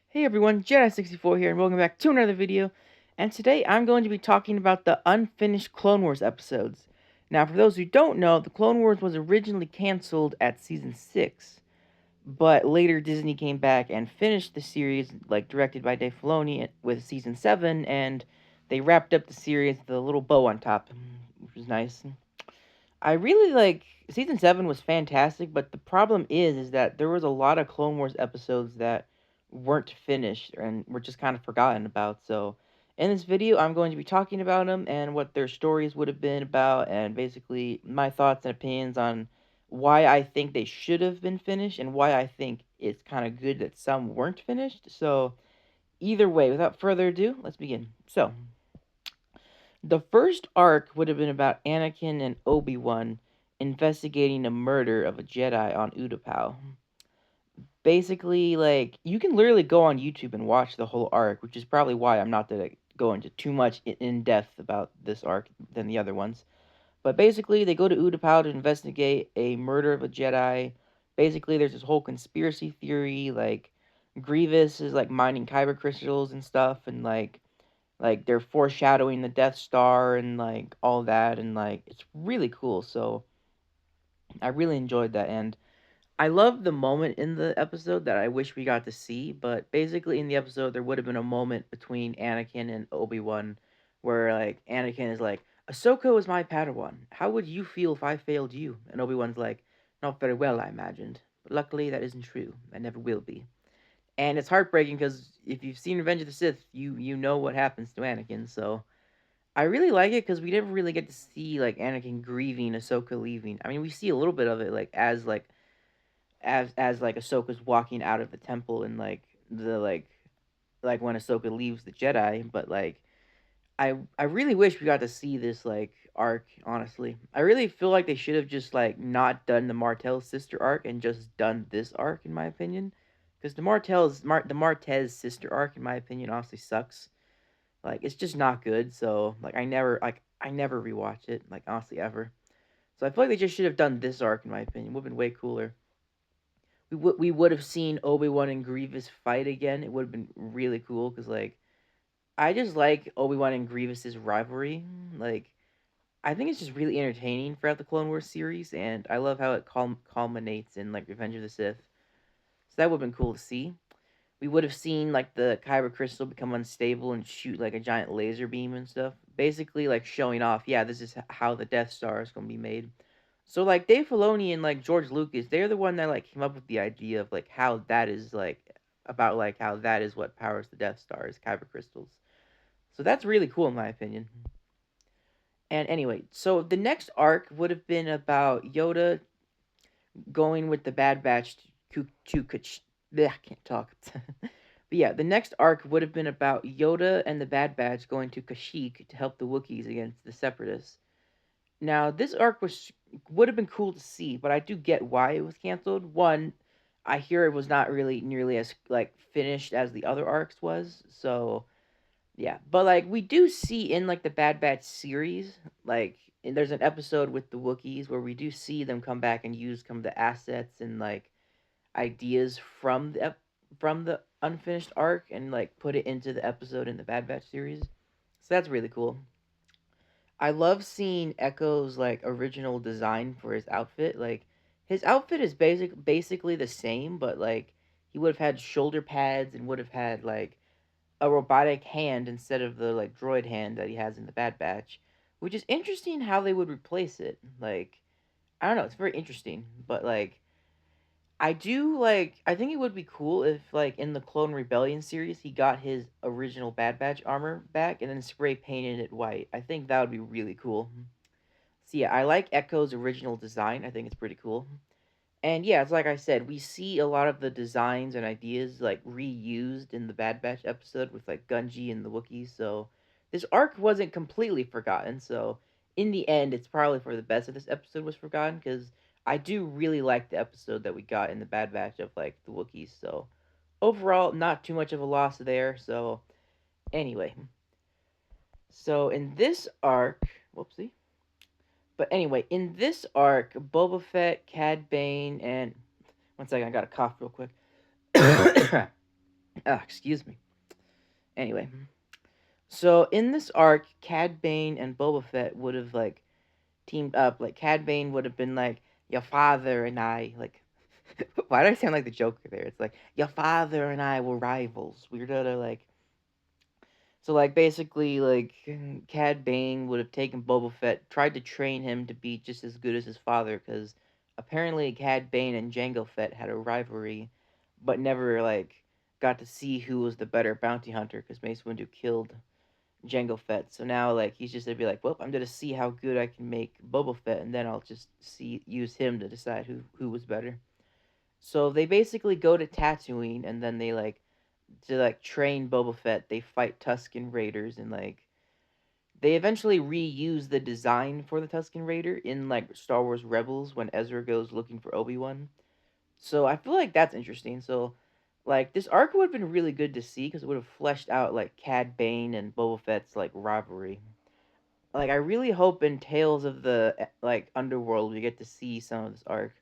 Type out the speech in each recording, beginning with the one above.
Hey everyone, Jedi64 here, and welcome back to another video. And today I'm going to be talking about the unfinished Clone Wars episodes. Now, for those who don't know, the Clone Wars was originally canceled at season 6, but later Disney came back and finished the series, like directed by Dave Filoni, with season 7, and they wrapped up the series with a little bow on top, which was nice. I really like season 7 was fantastic, but the problem is that there was a lot of Clone Wars episodes that weren't finished and were just kind of forgotten about. So, in this video, I'm going to be talking about them and what their stories would have been about, and basically my thoughts and opinions on why I think they should have been finished and why I think it's kind of good that some weren't finished. So, either way, without further ado, let's begin. So, the first arc would have been about Anakin and Obi-Wan investigating the murder of a Jedi on Utapau. Basically, like, you can literally go on YouTube and watch the whole arc, which is probably why I'm not going to go into too much in depth about this arc than the other ones. But basically, they go to Utapau to investigate a murder of a Jedi. Basically, there's this whole conspiracy theory, like, Grievous is, like, mining kyber crystals and stuff, and, like they're foreshadowing the Death Star and like all that, and like it's really cool. So I really enjoyed that, and I love the moment in the episode that I wish we got to see. But basically, in the episode, there would have been a moment between Anakin and Obi-Wan where like Anakin is like, "Ahsoka was my Padawan. How would you feel if I failed you?" And Obi-Wan's like, "Not very well, I imagined. But luckily, that isn't true. I never will be." And it's heartbreaking because if you've seen Revenge of the Sith, you know what happens to Anakin. So I really like it because we never really get to see like Anakin grieving Ahsoka leaving. I mean, we see a little bit of it like as like Ahsoka's walking out of the temple and like when Ahsoka leaves the Jedi. But like I really wish we got to see this like arc. Honestly, I really feel like they should have just like not done the Martell sister arc and just done this arc in my opinion. Because the Martez sister arc in my opinion honestly sucks. Like it's just not good. So I never rewatch it. Like honestly ever. So I feel like they just should have done this arc in my opinion. Would have been way cooler. We would have seen Obi-Wan and Grievous fight again. It would have been really cool because like I just like Obi-Wan and Grievous's rivalry. Like I think it's just really entertaining throughout the Clone Wars series, and I love how it culminates in like Revenge of the Sith. So that would have been cool to see. We would have seen like the kyber crystal become unstable and shoot like a giant laser beam and stuff. Basically, like showing off, yeah, this is how the Death Star is gonna be made. So like Dave Filoni and like George Lucas, they're the one that like came up with the idea of like how that is like about like how that is what powers the Death Star is kyber crystals. So that's really cool in my opinion. And anyway, so the next arc would have been about Yoda going with the Bad Batch I can't talk. But yeah, the next arc would have been about Yoda and the Bad Batch going to Kashyyyk to help the Wookiees against the Separatists. Now, this arc would have been cool to see, but I do get why it was canceled. One, I hear it was not really nearly as like finished as the other arcs was. So yeah, but like we do see in like the Bad Batch series, like and there's an episode with the Wookiees where we do see them come back and use some of the assets and like ideas from the unfinished arc and like put it into the episode in the Bad Batch series. So that's really cool. I love seeing Echo's like original design for his outfit. Like his outfit is basically the same, but like he would have had shoulder pads and would have had like a robotic hand instead of the like droid hand that he has in the Bad Batch, which is interesting how they would replace it. Like I don't know, it's very interesting, but like I think it would be cool if like in the Clone Rebellion series he got his original Bad Batch armor back and then spray painted it white. I think that would be really cool. So yeah, I like Echo's original design. I think it's pretty cool. And yeah, it's like I said, we see a lot of the designs and ideas like reused in the Bad Batch episode with like Gunji and the Wookiees. So this arc wasn't completely forgotten. So in the end, it's probably for the best that this episode was forgotten because I do really like the episode that we got in the Bad Batch of like the Wookiees. So overall, not too much of a loss there. So anyway, so in this arc, whoopsie. But anyway, in this arc, Boba Fett, Cad Bane, and one second, I got a cough real quick. Excuse me. Anyway, so in this arc, Cad Bane and Boba Fett would have like teamed up. Like Cad Bane would have been like, your father and I like. Why do I sound like the Joker there? It's like your father and I were rivals. We were gonna like. So like basically like Cad Bane would have taken Boba Fett, tried to train him to be just as good as his father, because apparently Cad Bane and Jango Fett had a rivalry, but never like got to see who was the better bounty hunter, because Mace Windu killed Jango Fett. So now like he's just gonna be like, well, I'm gonna see how good I can make Boba Fett, and then I'll just use him to decide who was better. So they basically go to Tatooine, and then they like to like train Boba Fett. They fight Tusken Raiders, and like they eventually reuse the design for the Tusken Raider in like Star Wars Rebels when Ezra goes looking for Obi-Wan. So I feel like that's interesting. So like this arc would have been really good to see because it would have fleshed out like Cad Bane and Boba Fett's like rivalry. Like I really hope in Tales of the like Underworld we get to see some of this arc.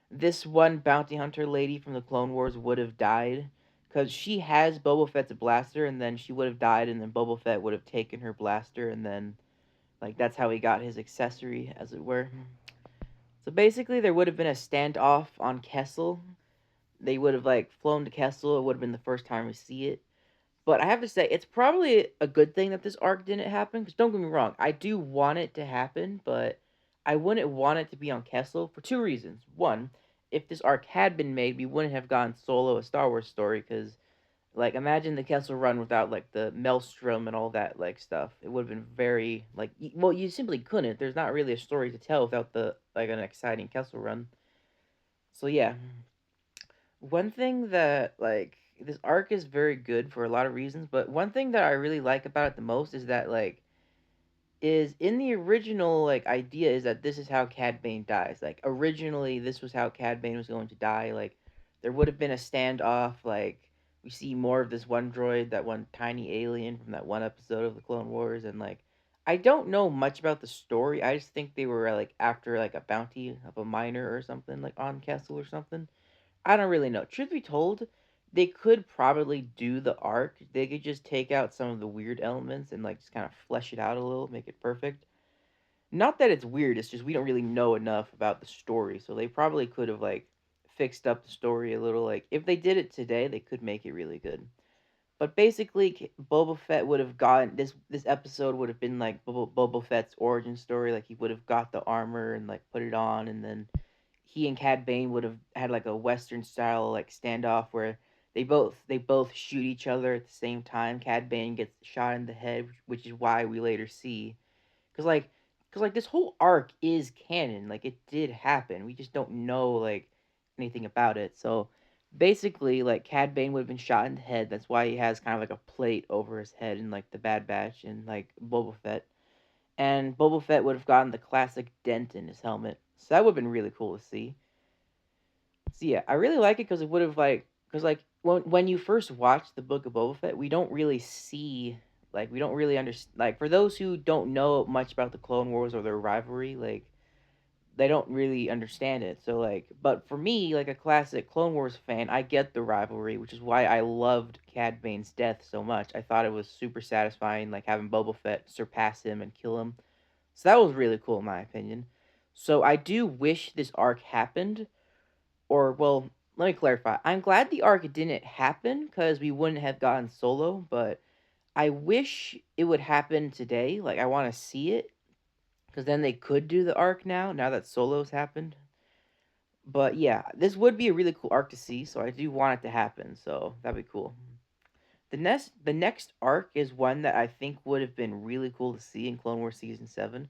This one bounty hunter lady from the Clone Wars would have died because she has Boba Fett's blaster, and then she would have died, and then Boba Fett would have taken her blaster, and then like that's how he got his accessory, as it were. So basically, there would have been a standoff on Kessel. They would have like flown to Kessel. It would have been the first time we see it. But I have to say, it's probably a good thing that this arc didn't happen. Because don't get me wrong, I do want it to happen, but I wouldn't want it to be on Kessel for two reasons. One, if this arc had been made, we wouldn't have gotten Solo a Star Wars story. Because like, imagine the Kessel Run without like the Maelstrom and all that like stuff. It would have been very like, well, you simply couldn't. There's not really a story to tell without the like an exciting Kessel Run. So yeah, one thing that like this arc is very good for a lot of reasons, but one thing that I really like about it the most is that like is in the original like idea is that this is how Cad Bane dies. Like originally this was how Cad Bane was going to die. Like there would have been a standoff, like we see more of this one droid, that one tiny alien from that one episode of the Clone Wars, and like I don't know much about the story. I just think they were like after like a bounty of a miner or something like on Kessel or something. I don't really know. Truth be told, they could probably do the arc. They could just take out some of the weird elements and like just kind of flesh it out a little, make it perfect. Not that it's weird, it's just we don't really know enough about the story. So they probably could have like fixed up the story a little. Like if they did it today, they could make it really good. But basically, Boba Fett would have gotten this episode would have been like Boba Fett's origin story. Like he would have got the armor and like put it on, and then he and Cad Bane would have had like a Western style like standoff where they both shoot each other at the same time. Cad Bane gets shot in the head, which is why we later see because like this whole arc is canon. Like it did happen. We just don't know like anything about it. So basically, like Cad Bane would have been shot in the head. That's why he has kind of like a plate over his head in like the Bad Batch and like Boba Fett. And Boba Fett would have gotten the classic dent in his helmet. So that would have been really cool to see. So yeah, I really like it because it would have like because like when you first watch the Book of Boba Fett, we don't really see like we don't really understand like for those who don't know much about the Clone Wars or their rivalry, like they don't really understand it. So like, but for me, like a classic Clone Wars fan, I get the rivalry, which is why I loved Cad Bane's death so much. I thought it was super satisfying, like having Boba Fett surpass him and kill him. So that was really cool in my opinion. So I do wish this arc happened, or well, let me clarify. I'm glad the arc didn't happen because we wouldn't have gotten Solo, but I wish it would happen today. Like I want to see it because then they could do the arc now that Solo's happened. But yeah, this would be a really cool arc to see, so I do want it to happen. So that'd be cool. The next arc is one that I think would have been really cool to see in Clone Wars season 7.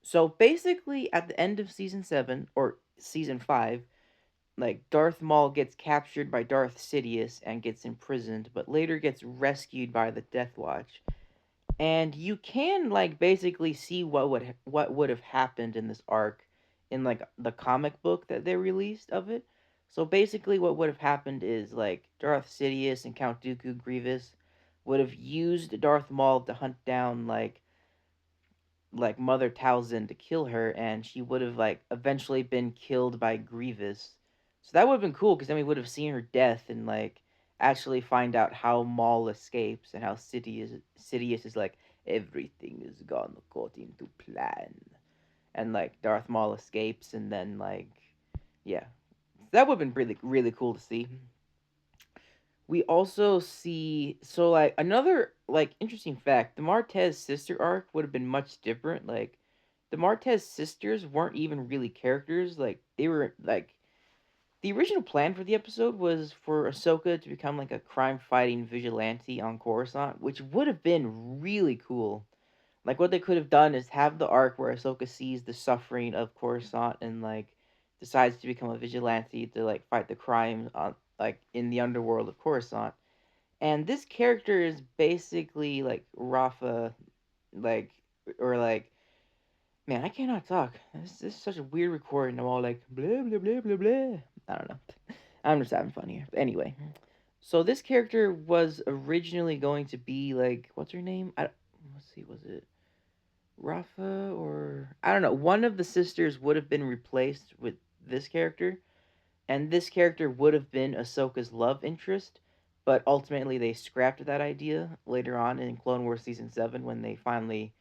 So basically at the end of season 7 or season 5, like Darth Maul gets captured by Darth Sidious and gets imprisoned, but later gets rescued by the Death Watch. And you can like basically see what would have happened in this arc in like the comic book that they released of it. So basically what would have happened is like Darth Sidious and Count Dooku Grievous would have used Darth Maul to hunt down like Mother Talzin to kill her, and she would have like eventually been killed by Grievous. So that would have been cool because then we would have seen her death, and like actually find out how Maul escapes and how Sidious is like everything is gone according to plan, and like Darth Maul escapes, and then like yeah, that would have been really cool to see. We also see, so like another like interesting fact, the Martez sister arc would have been much different. Like the Martez sisters weren't even really characters. Like they were like the original plan for the episode was for Ahsoka to become like a crime fighting vigilante on Coruscant, which would have been really cool. Like what they could have done is have the arc where Ahsoka sees the suffering of Coruscant and like decides to become a vigilante to like fight the crime on like in the underworld of Coruscant. And this character is basically like Rafa, like or like man, I cannot talk. This is such a weird recording. I'm all like blah blah blah blah blah. I don't know. I'm just having fun here. But anyway, so this character was originally going to be like what's her name? Let's see, was it Rafa or I don't know. One of the sisters would have been replaced with this character, and this character would have been Ahsoka's love interest, but ultimately they scrapped that idea later on in Clone Wars season 7 when they finally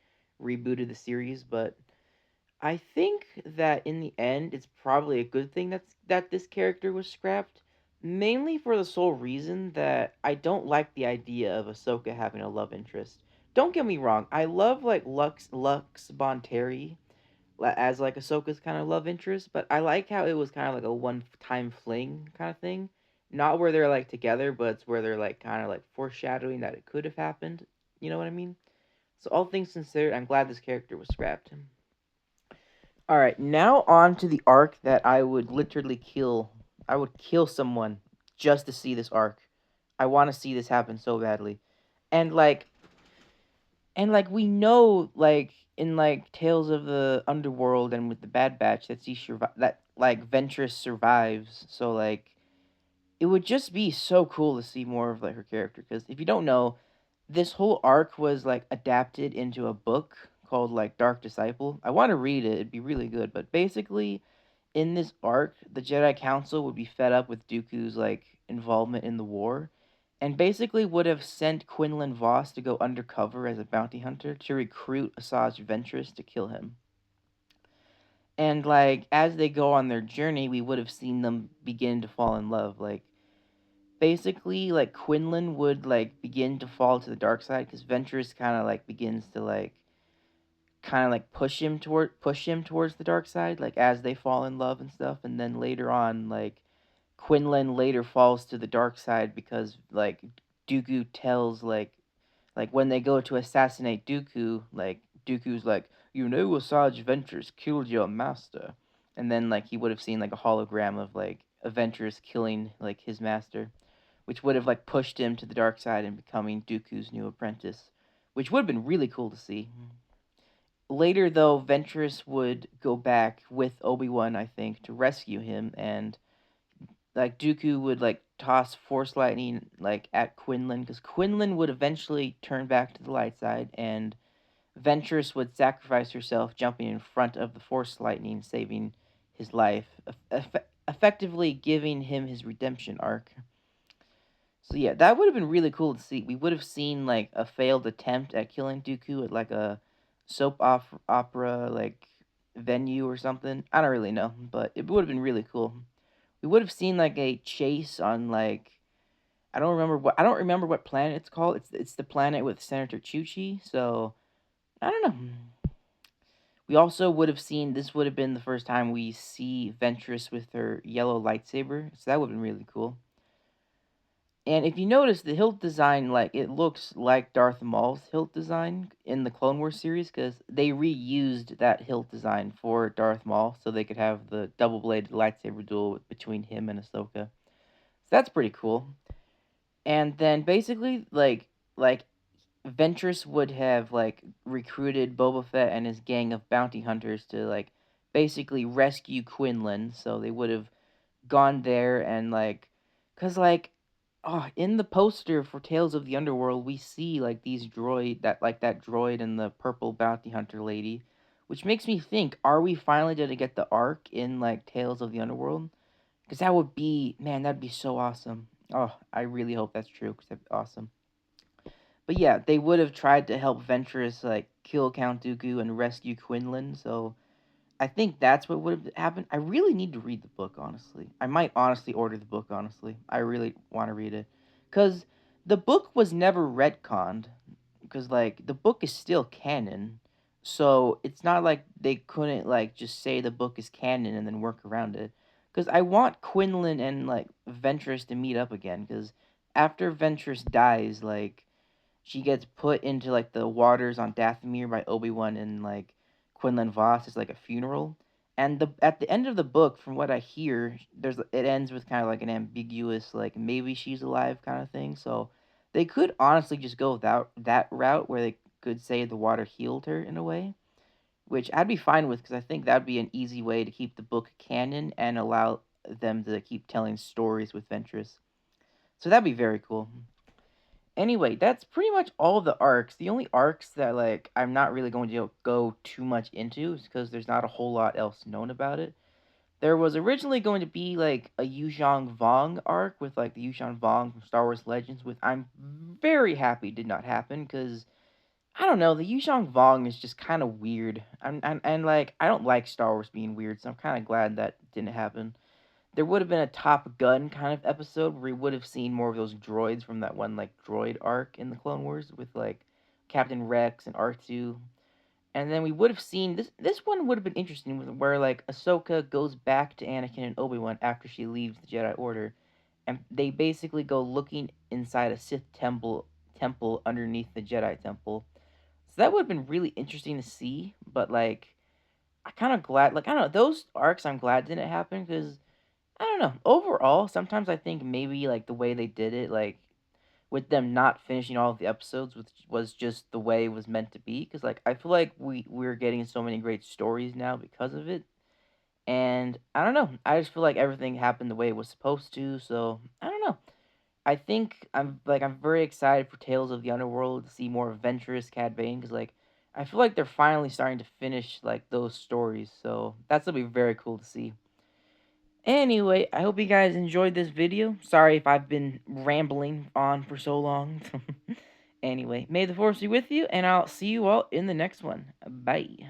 rebooted the series. But I think that in the end it's probably a good thing that this character was scrapped, mainly for the sole reason that I don't like the idea of Ahsoka having a love interest. Don't get me wrong, I love like Lux Bonteri as like Ahsoka's kind of love interest, but I like how it was kind of like a one-time fling kind of thing. Not where they're like together, but it's where they're like kind of like foreshadowing that it could have happened. You know what I mean? So all things considered, I'm glad this character was scrapped. All right, now on to the arc that I would literally kill. I would kill someone just to see this arc. I want to see this happen so badly. And like we know like in like Tales of the Underworld and with the Bad Batch that like Ventress survives. So like it would just be so cool to see more of like her character because if you don't know, this whole arc was like adapted into a book called like Dark Disciple. I want to read it. It'd be really good, but basically in this arc, the Jedi Council would be fed up with Dooku's like involvement in the war, and basically would have sent Quinlan Voss to go undercover as a bounty hunter to recruit Asajj Ventress to kill him. And like as they go on their journey, we would have seen them begin to fall in love. Like basically, like Quinlan would like begin to fall to the dark side because Ventress kind of like begins to like kind of like push him towards the dark side like as they fall in love and stuff, and then later on like Quinlan later falls to the dark side because like Dooku tells like when they go to assassinate Dooku, like Dooku's like, you know, Asajj Ventress killed your master, and then like he would have seen like a hologram of like a Ventress killing like his master, which would have like pushed him to the dark side and becoming Dooku's new apprentice, which would have been really cool to see. Later though, Ventress would go back with Obi-Wan, I think, to rescue him, and like Dooku would like toss Force Lightning like at Quinlan because Quinlan would eventually turn back to the light side, and Ventress would sacrifice herself, jumping in front of the Force Lightning, saving his life, effectively giving him his redemption arc. So yeah, that would have been really cool to see. We would have seen like a failed attempt at killing Dooku at like a opera like venue or something. I don't really know, but it would have been really cool. We would have seen like a chase on like I don't remember what planet it's called. It's the planet with Senator Chuchi. So I don't know. We also would have seen this would have been the first time we see Ventress with her yellow lightsaber. So that would have been really cool. And if you notice the hilt design, like it looks like Darth Maul's hilt design in the Clone Wars series, because they reused that hilt design for Darth Maul, so they could have the double-bladed lightsaber duel between him and Ahsoka. So that's pretty cool. And then basically, like Ventress would have like recruited Boba Fett and his gang of bounty hunters to like basically rescue Quinlan. So they would have gone there and like, cause like, oh, in the poster for Tales of the Underworld, we see like these that droid and the purple bounty hunter lady, which makes me think: Are we finally gonna get the arc in like Tales of the Underworld? Because that would be, man, that'd be so awesome. Oh, I really hope that's true because that'd be awesome. But yeah, they would have tried to help Ventress like kill Count Dooku and rescue Quinlan. So I think that's what would have happened. I really need to read the book, honestly. I might honestly order the book, honestly. I really want to read it. Because the book was never retconned. Because, like, the book is still canon. So it's not like they couldn't, like, just say the book is canon and then work around it. Because I want Quinlan and, like, Ventress to meet up again. Because after Ventress dies, like, she gets put into like the waters on Dathomir by Obi-Wan and like Quinlan Voss. It's like a funeral. And the at the end of the book, from what I hear, it ends with kind of like an ambiguous like maybe she's alive kind of thing. So they could honestly just go that route where they could say the water healed her in a way, which I'd be fine with because I think that'd be an easy way to keep the book canon and allow them to keep telling stories with Ventress. So that'd be very cool. Anyway, that's pretty much all of the arcs. The only arcs that like I'm not really going to go too much into is because there's not a whole lot else known about it. There was originally going to be like a Yuzhong Vong arc with like the Yuzhong Vong from Star Wars Legends, with I'm very happy did not happen because I don't know, the Yuzhong Vong is just kind of weird. And like I don't like Star Wars being weird, so I'm kind of glad that didn't happen. There would have been a Top Gun kind of episode where we would have seen more of those droids from that one like droid arc in the Clone Wars with like Captain Rex and R2. And then we would have seen this one would have been interesting where like Ahsoka goes back to Anakin and Obi-Wan after she leaves the Jedi Order, and they basically go looking inside a Sith temple underneath the Jedi temple. So that would have been really interesting to see, but like I kind of glad like I don't know, those arcs I'm glad didn't happen because I don't know. Overall, sometimes I think maybe like the way they did it, like with them not finishing all of the episodes, which was just the way it was meant to be. Because like I feel like we're getting so many great stories now because of it, and I don't know. I just feel like everything happened the way it was supposed to. So I don't know. I think I'm very excited for Tales of the Underworld to see more adventurous Cad Bane because like I feel like they're finally starting to finish like those stories. So that's gonna be very cool to see. Anyway, I hope you guys enjoyed this video. Sorry if I've been rambling on for so long. Anyway, may the force be with you, and I'll see you all in the next one. Bye.